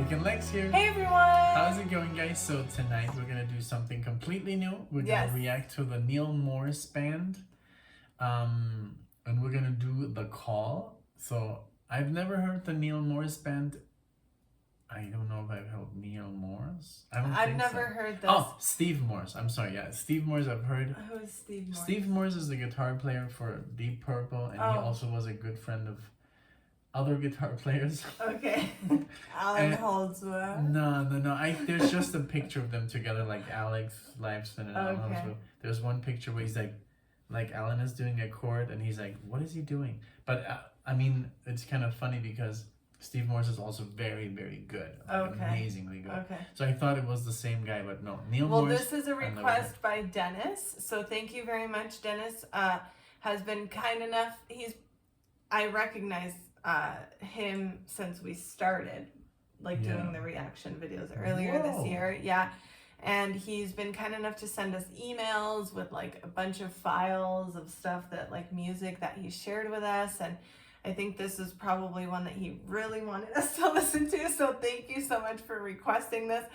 Mike and Lex here. Hey everyone! How's it going, guys? So tonight we're gonna do something completely new. We're gonna react to the Neal Morse Band, and we're gonna do The Call. So I've never heard the Neal Morse Band. I don't know if I've heard Neal Morse. I've never heard this. Oh, Steve Morse. I'm sorry. Yeah, Steve Morse. I've heard. Who is Steve Morse? Steve Morse is the guitar player for Deep Purple, and he also was a good friend of other guitar players. Okay. Alan Holdsworth. No. There's just a picture of them together, like Alex Lifeson and Alan Holdsworth. There's one picture where he's like Alan is doing a chord, and he's like, "What is he doing?" But I mean, it's kind of funny because Steve Morse is also very, very good. Amazingly good. Okay. So I thought it was the same guy, but no. Neal Morse. Well, this is a request by Dennis. So thank you very much. Dennis has been kind enough. I recognize him since we started doing the reaction videos earlier this year. Yeah. And he's been kind enough to send us emails with a bunch of files of stuff that music that he shared with us, and I think this is probably one that he really wanted us to listen to. So thank you so much for requesting this.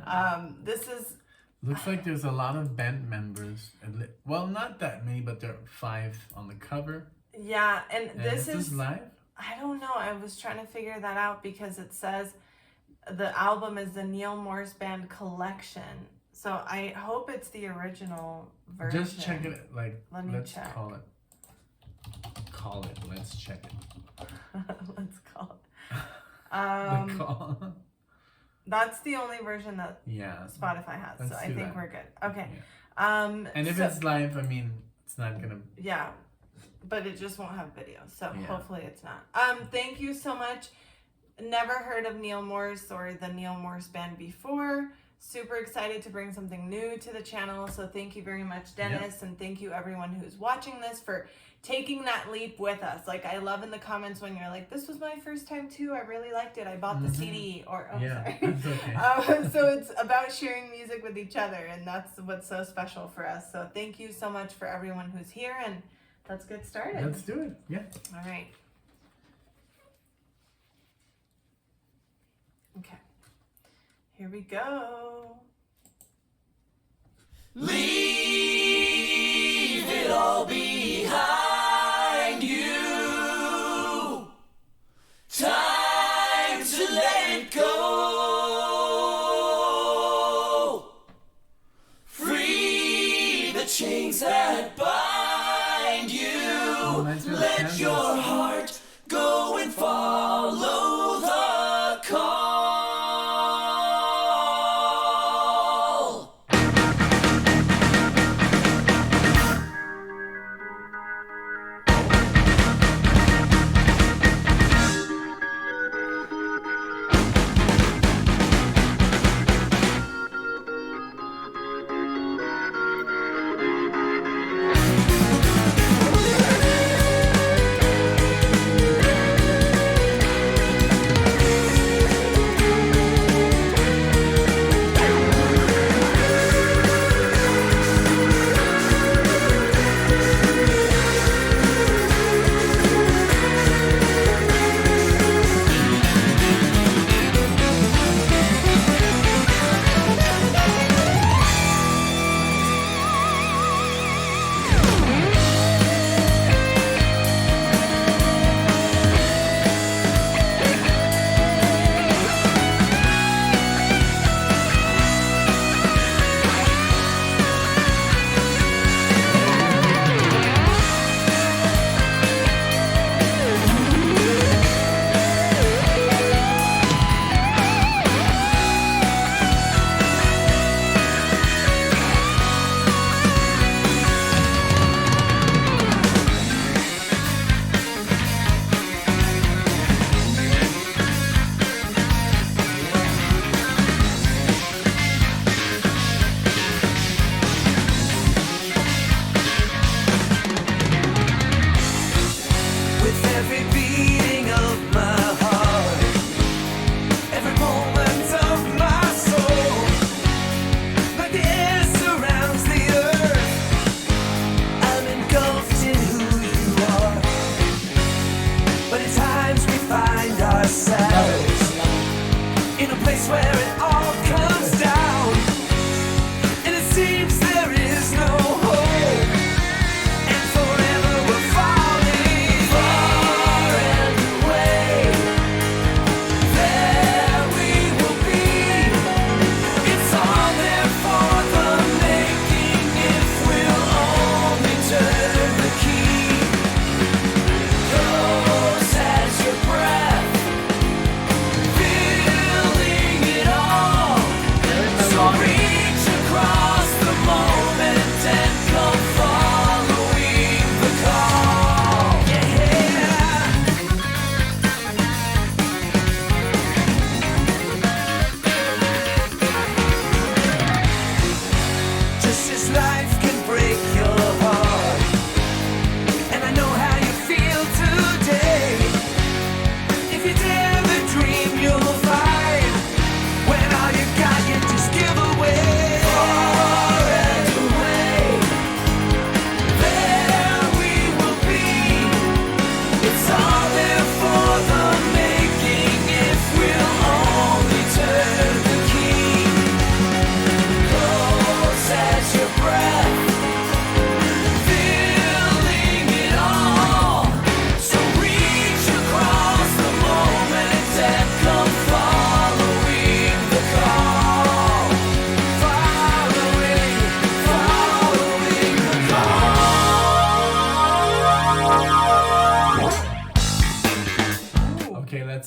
Yeah. This is looks like there's a lot of band members. Well, not that many, but there are 5 on the cover. Yeah, and this is live? I don't know. I was trying to figure that out because it says the album is the Neal Morse Band collection. So I hope it's the original version. Just check it. Let's check. Call it. Let's check it. Let's call it. The Call. That's the only version that Spotify has. So I think we're good. Okay. Yeah. And if it's live, I mean, it's not gonna. Yeah. But it just won't have video, so hopefully it's not. Thank you so much. Never heard of Neal Morse or the Neal Morse Band before. Super excited to bring something new to the channel. So thank you very much, Dennis, and thank you everyone who's watching this for taking that leap with us. I love in the comments when you're like, "This was my first time too. I really liked it. I bought the CD." Or sorry. That's okay. So it's about sharing music with each other, and that's what's so special for us. So thank you so much for everyone who's here, and let's get started. Let's do it. Yeah. All right. Okay. Here we go. Leave it all behind you. Time to let it go. Free the chains that bind you. Let your heart go and follow the call.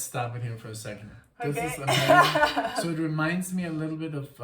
stop it here for a second. Okay. This is amazing. So it reminds me a little bit of.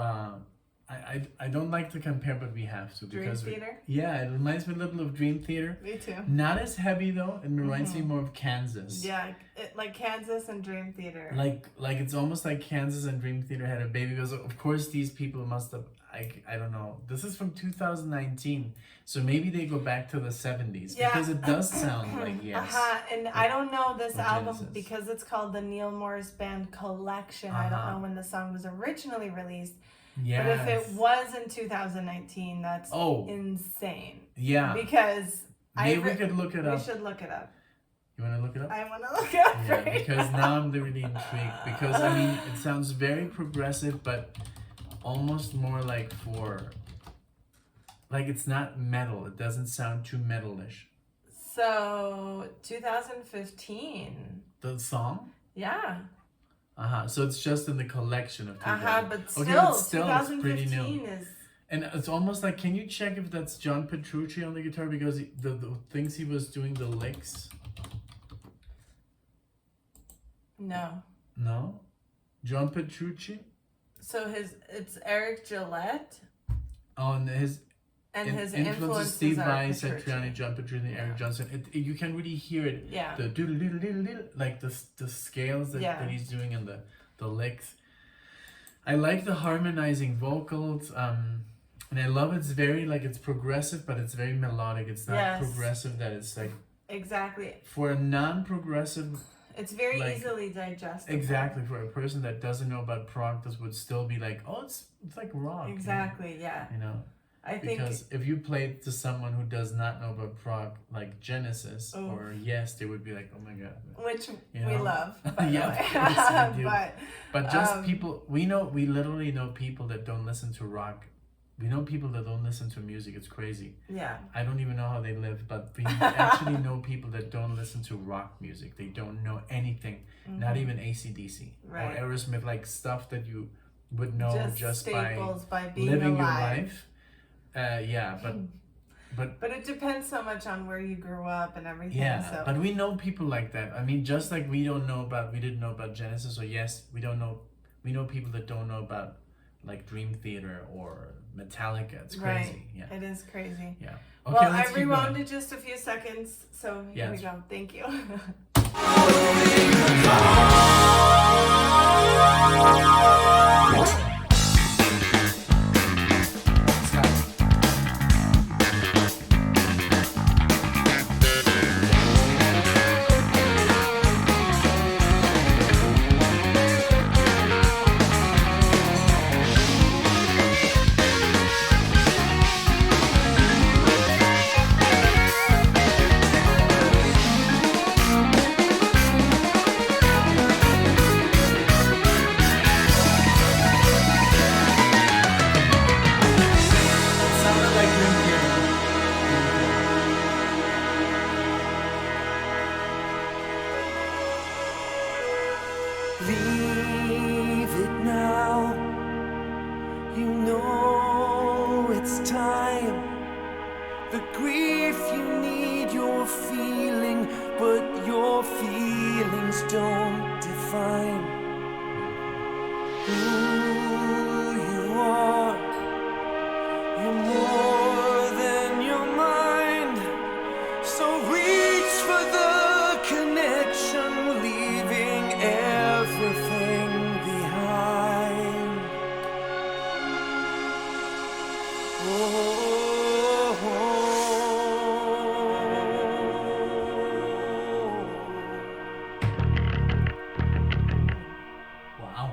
I don't like to compare, but we have to because Dream Theater? Yeah, it reminds me a little of Dream Theater. Me too. Not as heavy though. It reminds me more of Kansas. Yeah, like Kansas and Dream Theater. Like it's almost like Kansas and Dream Theater had a baby because of course these people must have. I don't know. This is from 2019, so maybe they go back to the 70s because it does sound like yes. And I don't know this Or album Genesis. because it's called the Neal Morse Band Collection. I don't know when the song was originally released. Yes. But if it was in 2019, that's insane. Yeah. Because maybe we could look it up. We should look it up. You want to look it up? I want to look it up. Yeah, right because now I'm really intrigued. Because I mean, it sounds very progressive, but almost more like it's not metal. It doesn't sound too metalish. So 2015. The song? Yeah. So it's just in the collection of 2000. But still, okay, but still 2015 it's pretty new. is. And it's almost like, can you check if that's John Petrucci on the guitar? Because the things he was doing, the licks. No. No? John Petrucci? So it's Eric Gillette. Oh, and his influences Steve are Vai, Petrucci. Satriani, John Petrucci, Eric Johnson. You can really hear it. Yeah. The doodle-doodle-doodle, like the scales that he's doing and the licks. I like the harmonizing vocals. And I love it's very it's progressive, but it's very melodic. It's not progressive that it's like exactly for a non-progressive. It's very easily digestible. Exactly, for a person that doesn't know about prog, this would still be like, oh, it's like rock. Exactly, yeah. You know. I think because if you play it to someone who does not know about prog, like Genesis or Yes, they would be like, oh my god. Which we love. Yeah, of course we do. But just people, we literally know people that don't listen to rock. We know people that don't listen to music. It's crazy. Yeah. I don't even know how they live, but we actually know people that don't listen to rock music. They don't know anything, not even AC/DC or Aerosmith, like stuff that you would know just by being living alive. your life. But it depends so much on where you grew up and everything. Yeah, so. but we know people like that. I mean, just like we didn't know about Genesis or Yes, we know people that don't know about like Dream Theater or Metallica. It's crazy. Yeah. It is crazy. Yeah. Okay, well, I rewound it just a few seconds, so here we go. Thank you. Leave it now. You know it's time. The grief you need, you're feeling, but your feelings don't define who you are. You're more than your mind. So reach for the connection, leaving everything behind. Wow.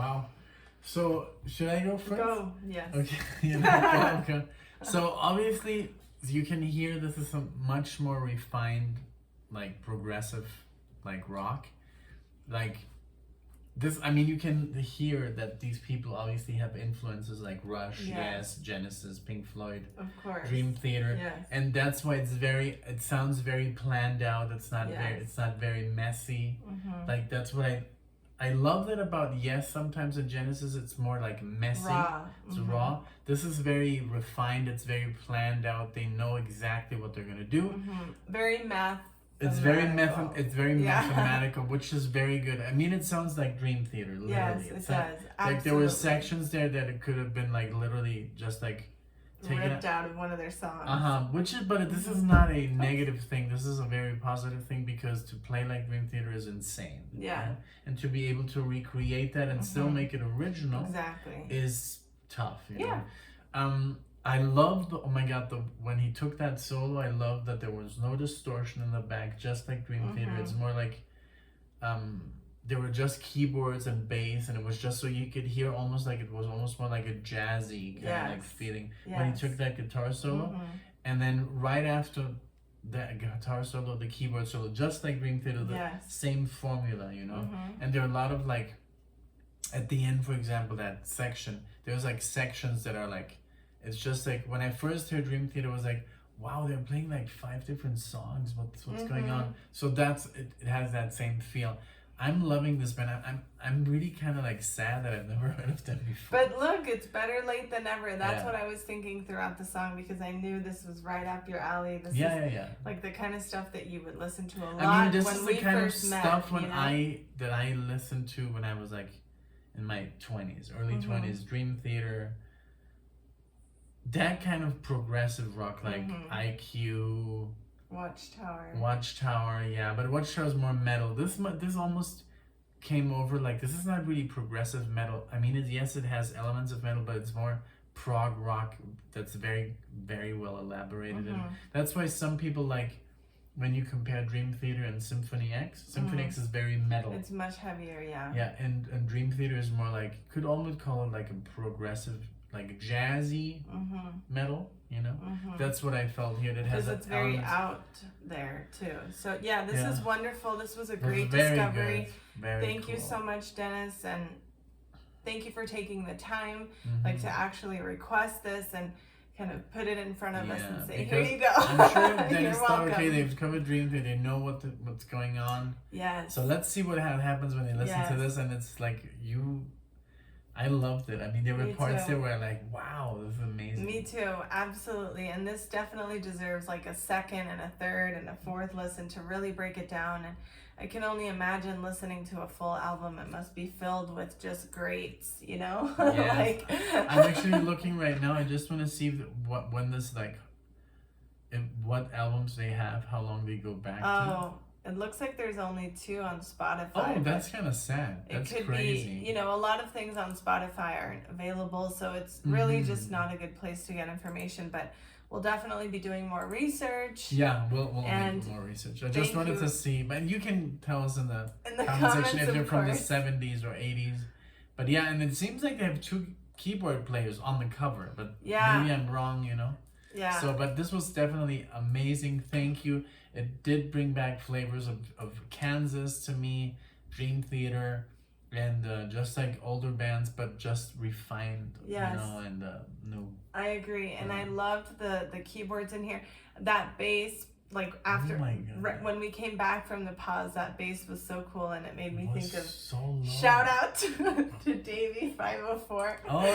Wow. So should I go first? Go. Yes. Okay. Yeah, okay. So obviously you can hear this is a much more refined, like progressive, like rock, like this. I mean, you can hear that these people obviously have influences like Rush, Yes, Genesis, Pink Floyd, Of course. Dream Theater, Yes. and that's why it sounds very planned out. It's not Yes. it's not very messy. Mm-hmm. Like that's what I love that about Yes. Sometimes in Genesis it's more like messy. Raw. It's raw. This is very refined. It's very planned out. They know exactly what they're gonna do. Very math. It's very Yeah. mathematical, which is very good. I mean, it sounds like Dream Theater. Literally. Yes, it It's does. like Absolutely. there were sections there that it could have been like literally just like taken ripped out of one of their songs. But this is not a negative thing. This is a very positive thing because to play like Dream Theater is insane. Yeah. Right? And to be able to recreate that and still make it original Exactly. is tough. You Yeah. know? I love when he took that solo. I love that there was no distortion in the back, just like Dream Theater. It's more like there were just keyboards and bass, and it was just so you could hear almost like it was almost more like a jazzy kind of like feeling when he took that guitar solo. And then right after that guitar solo, the keyboard solo, just like Dream Theater, the same formula, you know. And there are a lot of like at the end, for example, that section. There's like sections that are like. It's just like when I first heard Dream Theater, I was like, wow, they're playing like 5 different songs. What's going on? So it has that same feel. I'm loving this band. I'm really kind of like sad that I've never heard of them before. But look, it's better late than never. That's what I was thinking throughout the song because I knew this was right up your alley. This is like the kind of stuff that you would listen to a lot. I mean, this when is we the kind of first met, stuff that I listened to when I was like in my 20s, early 20s. Dream Theater. That kind of progressive rock, like IQ, Watchtower, yeah, but Watchtower is more metal. This almost came over like this is not really progressive metal. I mean, it has elements of metal, but it's more prog rock that's very, very well elaborated, and that's why some people like when you compare Dream Theater and Symphony X. Symphony X is very metal. It's much heavier, yeah. Yeah, and Dream Theater is more like could almost call it like a progressive. Like jazzy metal, you know. That's what I felt here. It has it's very out there too. So yeah, this is wonderful. This was a great discovery. Thank you so much, Dennis, and thank you for taking the time, like to actually request this and kind of put it in front of us and say, "Here you go." I'm sure Dennis thought, okay, they've covered Dream Theater. They know what's going on. Yes. So let's see what happens when they listen to this, and it's like I loved it. I mean, there were parts there where I'm like, wow, this is amazing. Me too, absolutely. And this definitely deserves like a second and a third and a fourth listen to really break it down. And I can only imagine listening to a full album. It must be filled with just greats, you know? Yes. I'm actually looking right now. I just want to see what albums they have, how long they go back to. It looks like there's only 2 on Spotify. Oh, that's kind of sad. That's it could crazy. be, a lot of things on Spotify aren't available, so it's really just not a good place to get information. But we'll definitely be doing more research. Yeah, we'll do more research. I just wanted to see, but you can tell us in the comment section if you're from the 70s or 80s. But yeah, and it seems like they have 2 keyboard players on the cover, but maybe I'm wrong, Yeah. So, but this was definitely amazing. Thank you. It did bring back flavors of Kansas to me, Dream Theater, and just like older bands, but just refined, and new. I agree, and I loved the keyboards in here. That bass, like after when we came back from the pause, that bass was so cool, and it made me think of shout out to Davey 504. Oh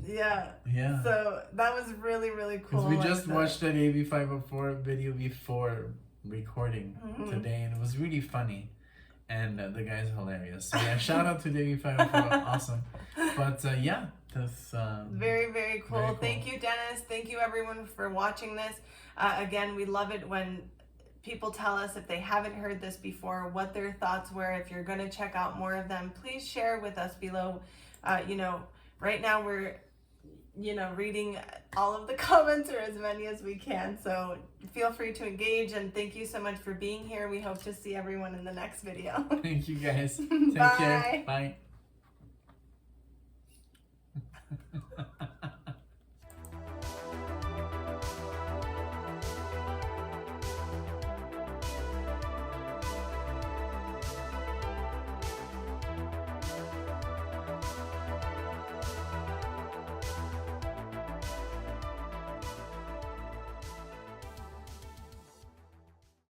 yeah. Yeah. So that was really, really cool. Because we just watched that AV504 video before recording today, and it was really funny. And the guy's hilarious. So yeah, shout out to AV504. Awesome. But that's very, very cool. Very cool. Thank you, Dennis. Thank you, everyone, for watching this. Again, we love it when people tell us if they haven't heard this before, what their thoughts were. If you're going to check out more of them, please share with us below. Right now reading all of the comments or as many as we can. So feel free to engage, and thank you so much for being here. We hope to see everyone in the next video. Thank you guys. Take Bye. care. Bye.